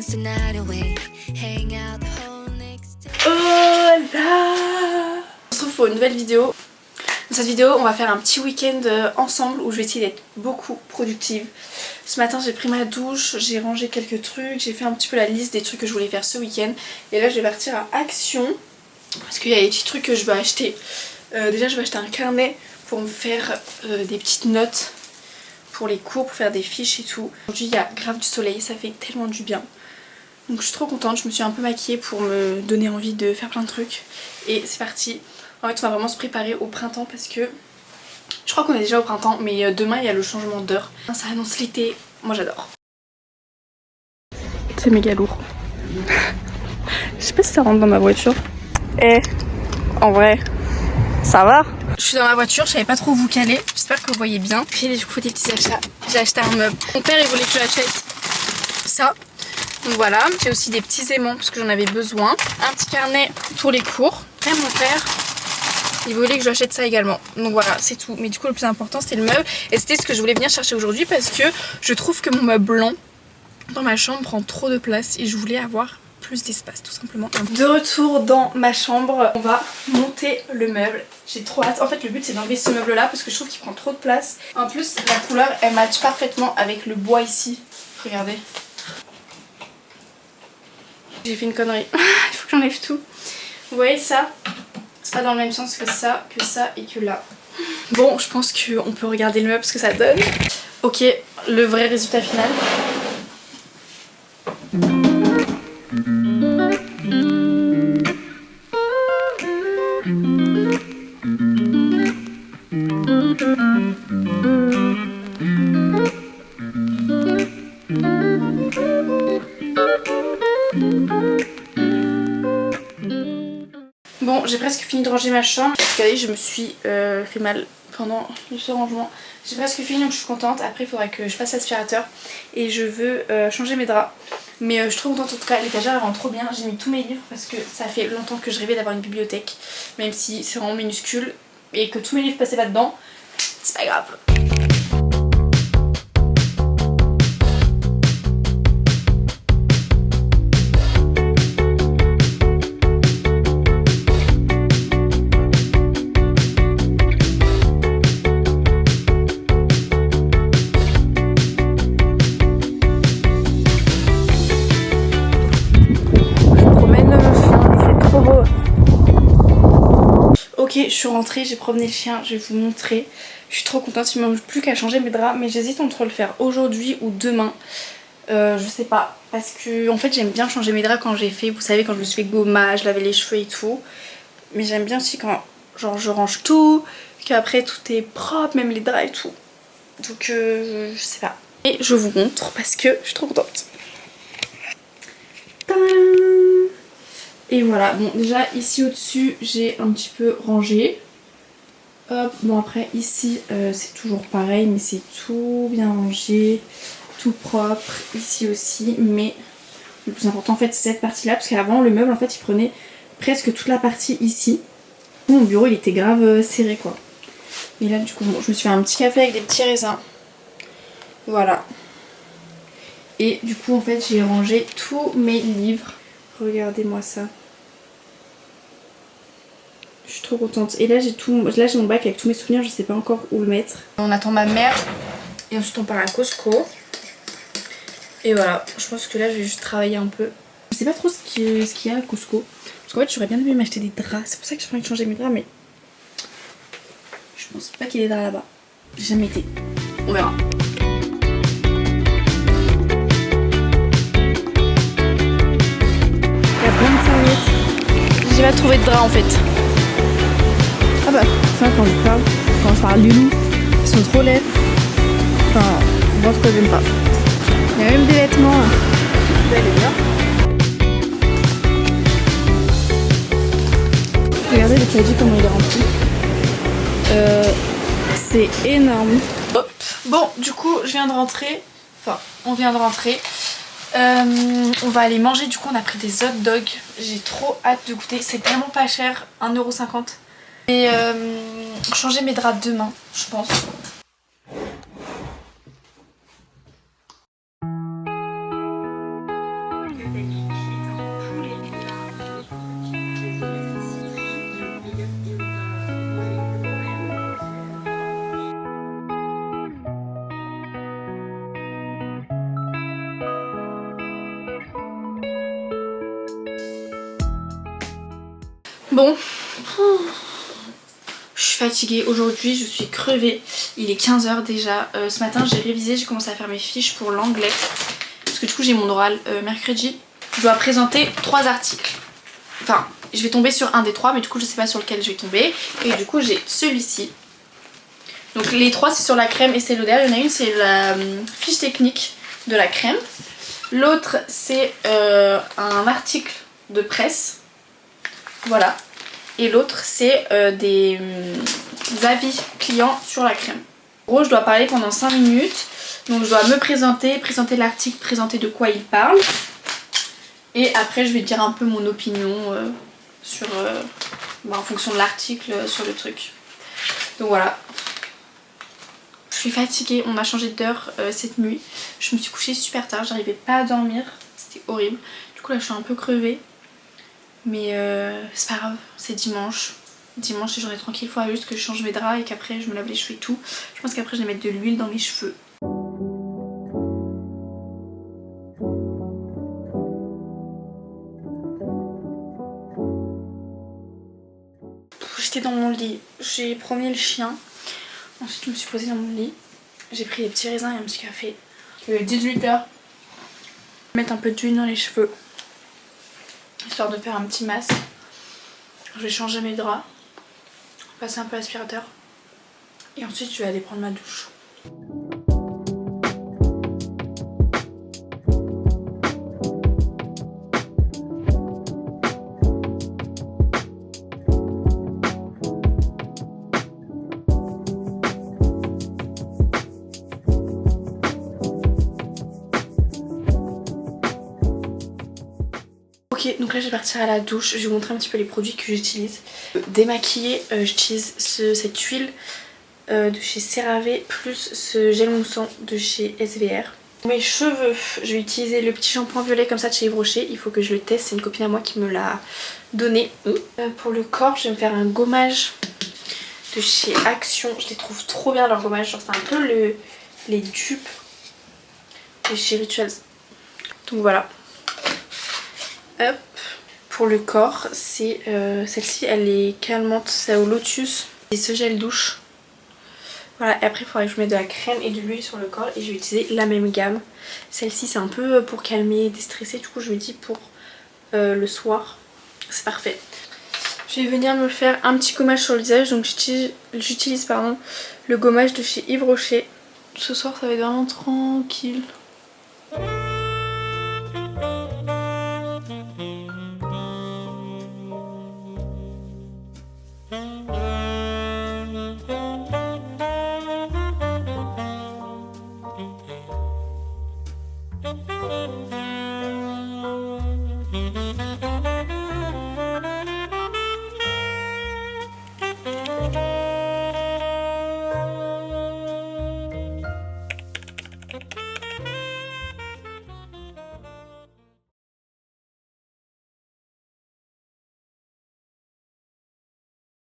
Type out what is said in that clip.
dance the night away, hang out the whole next day. Hola! On se retrouve pour une nouvelle vidéo. Dans cette vidéo, on va faire un petit week-end ensemble où je vais essayer d'être beaucoup productive. Ce matin, j'ai pris ma douche, j'ai rangé quelques trucs, j'ai fait un petit peu la liste des trucs que je voulais faire ce week-end. Et là, je vais partir à Action parce qu'il y a des petits trucs que je veux acheter. Déjà, je vais acheter un carnet pour me faire des petites notes pour les cours, pour faire des fiches et tout. Aujourd'hui, il y a grave du soleil, ça fait tellement du bien. Donc je suis trop contente, je me suis un peu maquillée pour me donner envie de faire plein de trucs. Et c'est parti. En fait, on va vraiment se préparer au printemps parce que je crois qu'on est déjà au printemps, mais demain il y a le changement d'heure. Ça annonce l'été, moi j'adore. C'est méga lourd. Je sais pas si ça rentre dans ma voiture. En vrai, ça va? Je suis dans ma voiture, je savais pas trop où vous caler. J'espère que vous voyez bien. Puis du coup des petits achats. J'ai acheté un meuble. Mon père il voulait que j'achète ça. Donc voilà, j'ai aussi des petits aimants parce que j'en avais besoin. Un petit carnet pour les cours. Et mon père, il voulait que j'achète ça également. Donc voilà, c'est tout. Mais du coup le plus important c'était le meuble. Et c'était ce que je voulais venir chercher aujourd'hui parce que je trouve que mon meuble blanc dans ma chambre prend trop de place. Et je voulais avoir plus d'espace tout simplement. De retour dans ma chambre, on va monter le meuble. J'ai trop hâte. En fait le but c'est d'enlever ce meuble là parce que je trouve qu'il prend trop de place. En plus la couleur elle match parfaitement avec le bois ici. Regardez. J'ai fait une connerie. Il faut que j'enlève tout. Vous voyez ça? C'est pas dans le même sens que ça et que là. Bon, je pense qu'on peut regarder le meuble ce que ça donne. Ok, le vrai résultat final. Bon, j'ai presque fini de ranger ma chambre. Regardez, je me suis fait mal pendant ce rangement. J'ai presque fini donc je suis contente. Après il faudra que je passe l'aspirateur. Et je veux changer mes draps. Mais je suis trop contente en tout cas, l'étagère elle rend trop bien. J'ai mis tous mes livres parce que ça fait longtemps que je rêvais d'avoir une bibliothèque. Même si c'est vraiment minuscule et que tous mes livres passaient pas dedans. C'est pas grave. Ok, je suis rentrée, j'ai promené le chien, je vais vous montrer. Je suis trop contente, il ne me manque plus qu'à changer mes draps, mais j'hésite entre le faire aujourd'hui ou demain. Je sais pas, parce que en fait j'aime bien changer mes draps quand j'ai fait, vous savez, quand je me suis fait gommage, laver les cheveux et tout. Mais j'aime bien aussi quand genre je range tout, qu'après tout est propre, même les draps et tout. Donc je sais pas. Et je vous montre parce que je suis trop contente. Tadam! Et voilà, bon déjà ici au-dessus j'ai un petit peu rangé. Hop, bon après ici c'est toujours pareil mais c'est tout bien rangé, tout propre, ici aussi. Mais le plus important en fait c'est cette partie là parce qu'avant le meuble en fait il prenait presque toute la partie ici. Mon bureau il était grave serré quoi. Et là du coup bon, je me suis fait un petit café avec des petits raisins. Voilà. Et du coup en fait j'ai rangé tous mes livres. Regardez-moi ça. Je suis trop contente. Et là j'ai tout. Là j'ai mon bac avec tous mes souvenirs, je sais pas encore où le mettre. On attend ma mère et ensuite on part à Costco. Et voilà, je pense que là je vais juste travailler un peu. Je sais pas trop ce qu'il y a à Costco. Parce qu'en fait j'aurais bien aimé m'acheter des draps. C'est pour ça que j'ai envie de changer mes draps mais je pense pas qu'il y ait des draps là-bas. J'ai jamais été. On verra. Il y a plein de serviettes. J'ai pas trouvé de draps en fait. Ah bah, enfin quand je parle du loup, ils sont trop laids. Enfin, moi en tout cas j'aime pas. Il y a même des vêtements. Elle est bien. Regardez le caddie comment il est rempli. C'est énorme. Hop. Bon, du coup je viens de rentrer. Enfin, on vient de rentrer. On va aller manger, du coup on a pris des hot dogs. J'ai trop hâte de goûter. C'est tellement pas cher, 1,50 €. Et changer mes draps demain, je pense. Bon, je suis fatiguée aujourd'hui, je suis crevée. Il est 15 h déjà. Ce matin j'ai révisé, j'ai commencé à faire mes fiches pour l'anglais. Parce que du coup j'ai mon oral mercredi. Je dois présenter 3 articles. Enfin, je vais tomber sur un des 3, mais du coup je sais pas sur lequel je vais tomber. Et du coup j'ai celui-ci. Donc les 3 c'est sur la crème et c'est l'odeur. Il y en a une c'est la fiche technique de la crème. L'autre c'est un article de presse. Voilà. Et l'autre c'est des avis clients sur la crème. En gros je dois parler pendant 5 minutes. Donc je dois me présenter l'article, présenter de quoi il parle. Et après je vais dire un peu mon opinion sur, en fonction de l'article sur le truc. Donc voilà. Je suis fatiguée, on a changé d'heure cette nuit. Je me suis couchée super tard, j'arrivais pas à dormir. C'était horrible. Du coup là je suis un peu crevée. Mais c'est pas grave, c'est dimanche. Dimanche c'est journée tranquille, il faudra juste que je change mes draps et qu'après je me lave les cheveux et tout. Je pense qu'après je vais mettre de l'huile dans mes cheveux. J'étais dans mon lit, j'ai promené le chien. Ensuite je me suis posée dans mon lit. J'ai pris des petits raisins et un petit café. Il est 18 h. Mettre un peu d'huile dans les cheveux. Histoire de faire un petit masque. Je vais changer mes draps. Passer un peu l'aspirateur. Et ensuite je vais aller prendre ma douche. Ok, donc là je vais partir à la douche, je vais vous montrer un petit peu les produits que j'utilise. Démaquiller, j'utilise cette huile de chez CeraVe plus ce gel moussant de chez SVR. Pour mes cheveux, je vais utiliser le petit shampoing violet comme ça de chez Yves Rocher, il faut que je le teste, c'est une copine à moi qui me l'a donné. Pour le corps, je vais me faire un gommage de chez Action, je les trouve trop bien leurs gommages, genre c'est un peu les dupes de chez Rituals. Donc voilà. Hop. Pour le corps, c'est celle-ci, elle est calmante, c'est au lotus. Et ce gel douche. Voilà, et après il faudrait que je mette de la crème et de l'huile sur le corps et je vais utiliser la même gamme. Celle-ci c'est un peu pour calmer, déstresser, du coup je me dis pour le soir, c'est parfait. Je vais venir me faire un petit gommage sur le visage, donc j'utilise le gommage de chez Yves Rocher. Ce soir ça va être vraiment tranquille.